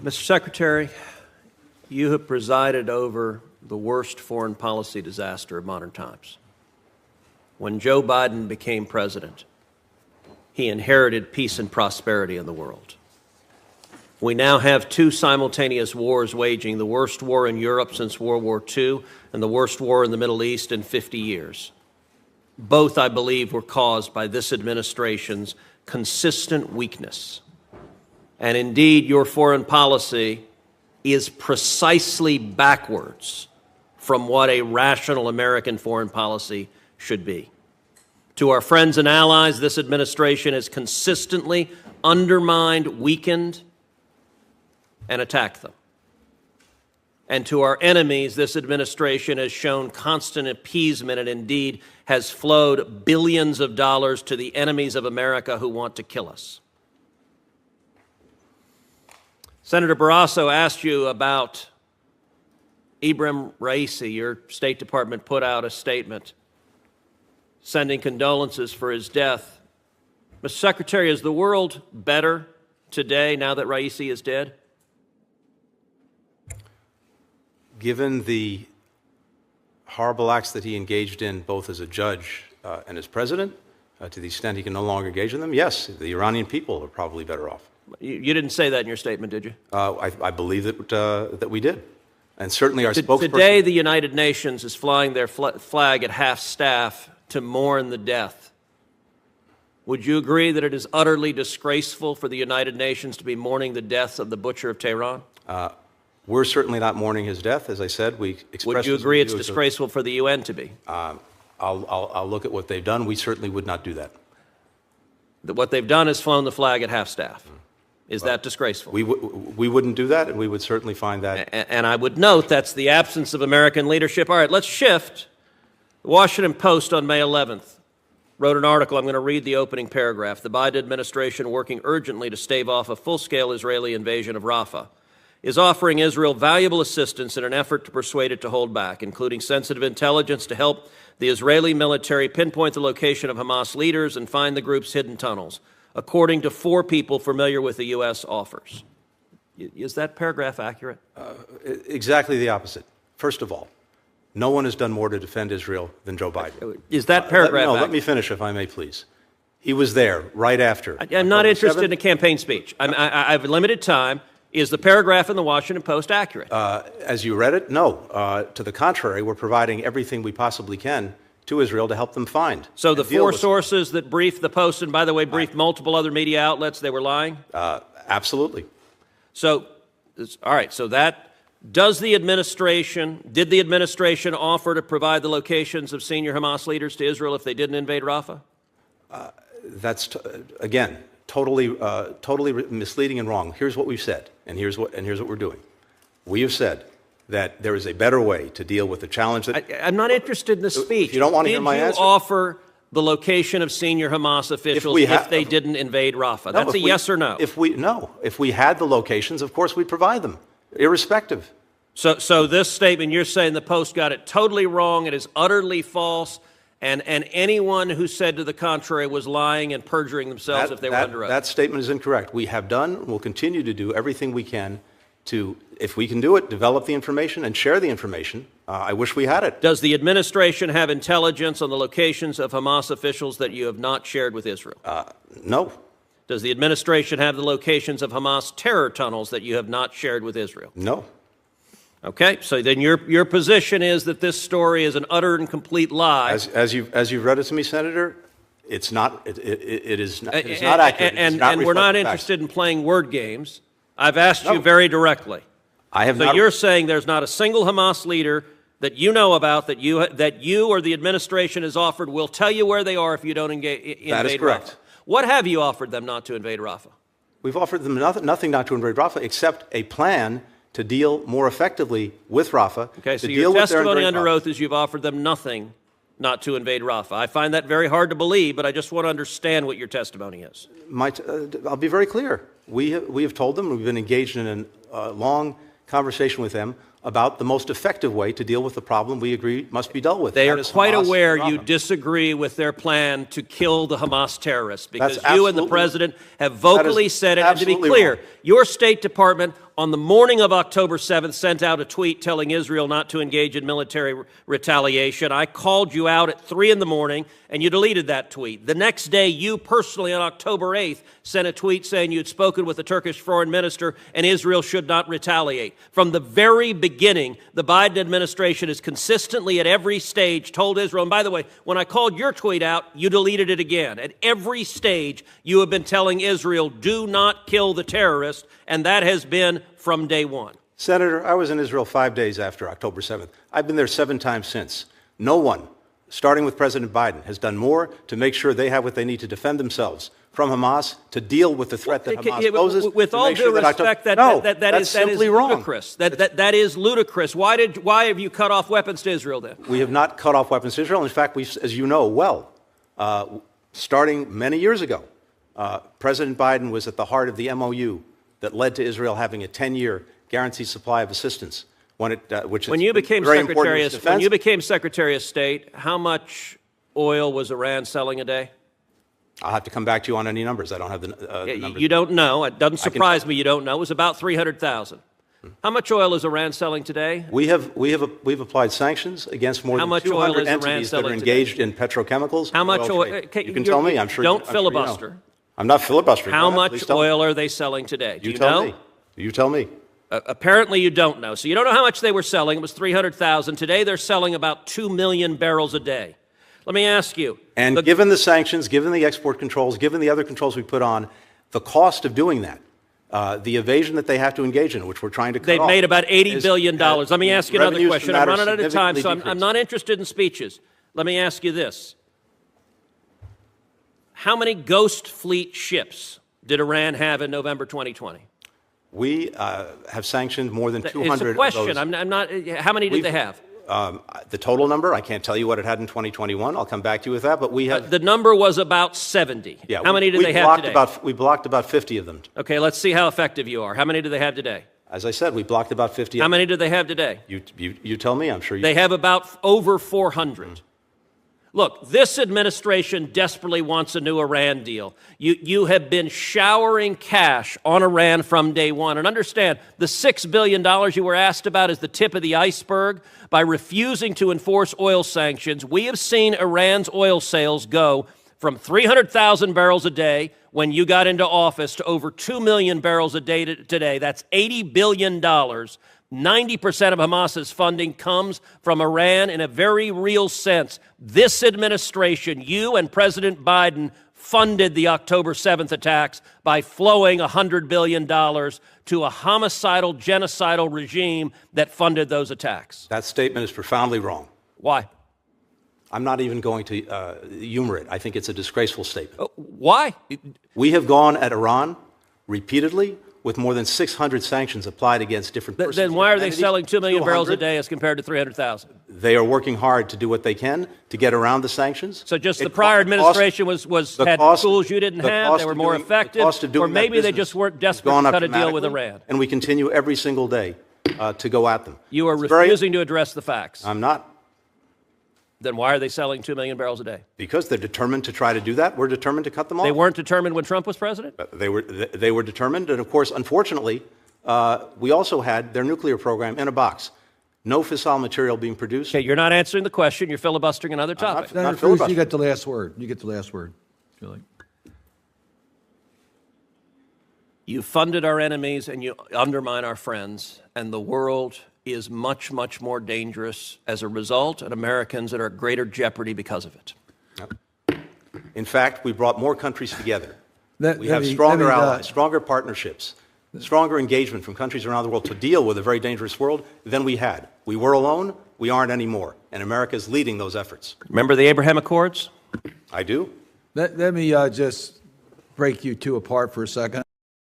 Mr. Secretary, you have presided over the worst foreign policy disaster of modern times. When Joe Biden became president, he inherited peace and prosperity in the world. We now have two simultaneous wars waging, the worst war in Europe since World War II and the worst war in the Middle East in 50 years. Both, I believe, were caused by this administration's consistent weakness. And indeed, your foreign policy is precisely backwards from what a rational American foreign policy should be. To our friends and allies, this administration has consistently undermined, weakened, and attacked them. And to our enemies, this administration has shown constant appeasement and indeed has flowed billions of dollars to the enemies of America who want to kill us. Senator Barrasso asked you about Ibrahim Raisi. Your State Department put out a statement sending condolences for his death. Mr. Secretary, is the world better today now that Raisi is dead? Given the horrible acts that he engaged in both as a judge and as president, to the extent he can no longer engage in them, yes, the Iranian people are probably better off. You didn't say that in your statement, did you? I believe that we did. And certainly our spokesperson... Today, the United Nations is flying their flag at half-staff to mourn the death. Would you agree that it is utterly disgraceful for the United Nations to be mourning the death of the butcher of Tehran? We're certainly not mourning his death. As I said, we expressed... Would you agree it's disgraceful for the UN to be? I'll look at what they've done. We certainly would not do that. What they've done is flown the flag at half-staff. Is that disgraceful? We wouldn't do that, and we would certainly find that... And I would note that's the absence of American leadership. All right, let's shift. The Washington Post on May 11th wrote an article. I'm going to read the opening paragraph. The Biden administration, working urgently to stave off a full-scale Israeli invasion of Rafah, is offering Israel valuable assistance in an effort to persuade it to hold back, including sensitive intelligence to help the Israeli military pinpoint the location of Hamas leaders and find the group's hidden tunnels, according to 4 people familiar with the U.S. offers. Is that paragraph accurate? Exactly the opposite. First of all, no one has done more to defend Israel than Joe Biden. Is that paragraph accurate? Let me finish, if I may, please. He was there right after. I'm not interested in a campaign speech. I have limited time. Is the paragraph in the Washington Post accurate? As you read it, no. To the contrary, we're providing everything we possibly can to Israel to help them find. So the 4 sources that briefed the Post, and by the way, briefed multiple other media outlets, they were lying? Absolutely. So, all right, so that, did the administration offer to provide the locations of senior Hamas leaders to Israel if they didn't invade Rafah? That's, again, totally misleading and wrong. Here's what we've said, and here's what we're doing. We have said that there is a better way to deal with the challenge that... I'm not interested in the speech. If you don't want to hear my answer... Did you offer the location of senior Hamas officials if they didn't invade Rafah? That's a yes or no. If we had the locations, of course we'd provide them, irrespective. So this statement, you're saying the Post got it totally wrong, it is utterly false, and anyone who said to the contrary was lying and perjuring themselves if they were under oath. That statement is incorrect. We have done and will continue to do everything we can to, if we can do it, develop the information and share the information. I wish we had it. Does the administration have intelligence on the locations of Hamas officials that you have not shared with Israel? No. Does the administration have the locations of Hamas terror tunnels that you have not shared with Israel? No. Okay, so then your position is that this story is an utter and complete lie. As you've read it to me, Senator, it's not. It is not accurate. And we're not interested in playing word games. I've asked you very directly. I have not. So you're saying there's not a single Hamas leader that you know about that you or the administration has offered will tell you where they are if you don't invade Rafah. That is correct. What have you offered them not to invade Rafah? We've offered them nothing not to invade Rafah except a plan to deal more effectively with Rafah. Okay, so your testimony under oath is you've offered them nothing not to invade Rafah. I find that very hard to believe, but I just want to understand what your testimony is. I'll be very clear. We have told them, we've been engaged in a long conversation with them about the most effective way to deal with the problem we agree must be dealt with. They That are is quite Hamas aware and you Iran. disagree with their plan to kill the Hamas terrorists because That's you and the absolutely- president have vocally that is said it. And to be absolutely clear, wrong. your State Department on the morning of October 7th sent out a tweet telling Israel not to engage in military retaliation. I called you out at 3 in the morning and you deleted that tweet. The next day, you personally on October 8th sent a tweet saying you'd spoken with the Turkish foreign minister and Israel should not retaliate. From the very beginning, the Biden administration has consistently at every stage told Israel, and by the way, when I called your tweet out, you deleted it again. At every stage, you have been telling Israel, do not kill the terrorist, and that has been from day one. Senator, I was in Israel 5 days after October 7th. I've been there 7 times since. No one, starting with President Biden, has done more to make sure they have what they need to defend themselves from Hamas, to deal with the threat that Hamas poses. With all due respect, that is ludicrous. That is ludicrous. Why have you cut off weapons to Israel then? We have not cut off weapons to Israel. In fact, as you know well, starting many years ago, President Biden was at the heart of the MOU that led to Israel having a 10-year guaranteed supply of assistance. When you became Secretary of State, how much oil was Iran selling a day? I'll have to come back to you on any numbers. I don't have the numbers. You don't know. It doesn't surprise me you don't know. It was about 300,000. How much oil is Iran selling today? We've applied sanctions against more than 200 entities that are engaged in petrochemicals. How much oil? You can tell me. I'm sure. Don't I'm filibuster. Sure you know. I'm not filibustering. How much oil are they selling today? Do you know? You tell me. Apparently you don't know. So you don't know how much they were selling. It was 300,000. Today they're selling about 2 million barrels a day. Let me ask you. And given the sanctions, given the export controls, given the other controls we put on, the cost of doing that, the evasion that they have to engage in, which we're trying to cut off. They've made about $80 billion. Let me ask you another question. I'm running out of time, so I'm not interested in speeches. Let me ask you this. How many Ghost Fleet ships did Iran have in November 2020? We have sanctioned more than 200 It's a question. of those. I'm not. How many did they have? The total number, I can't tell you what it had in 2021. I'll come back to you with that, but we have... the number was about 70. Yeah, how many do they have today? We blocked about 50 of them. Okay, let's see how effective you are. How many do they have today? As I said, we blocked about 50 How many do they have today? You tell me, I'm sure you... They have about over 400. Look, this administration desperately wants a new Iran deal. You have been showering cash on Iran from day one. And understand, the $6 billion you were asked about is the tip of the iceberg. By refusing to enforce oil sanctions, we have seen Iran's oil sales go from 300,000 barrels a day when you got into office to over 2 million barrels a day today. That's $80 billion. 90% of Hamas's funding comes from Iran in a very real sense. This administration, you and President Biden, funded the October 7th attacks by flowing $100 billion to a homicidal, genocidal regime that funded those attacks. That statement is profoundly wrong. Why? I'm not even going to humor it. I think it's a disgraceful statement. Why? We have gone at Iran repeatedly with more than 600 sanctions applied against different persons. Then why are they selling 2 million barrels a day as compared to 300,000? They are working hard to do what they can to get around the sanctions. So just the prior administration had tools you didn't have, they were more effective, or maybe they just weren't desperate to cut a deal with Iran. And we continue every single day to go at them. You are refusing to address the facts. I'm not. Then why are they selling 2 million barrels a day? Because they're determined to try to do that. We're determined to cut them off. They weren't determined when Trump was president? They were determined. And, of course, unfortunately, we also had their nuclear program in a box. No fissile material being produced. Okay, you're not answering the question. You're filibustering another topic. Senator Cruz, you get the last word. You get the last word. You funded our enemies and you undermine our friends, and the world is much, much more dangerous as a result, and Americans are at greater jeopardy because of it. In fact, we brought more countries together. We have stronger allies, stronger partnerships, stronger engagement from countries around the world to deal with a very dangerous world than we had. We were alone. We aren't anymore. And America is leading those efforts. Remember the Abraham Accords? I do. Let me just break you two apart for a second.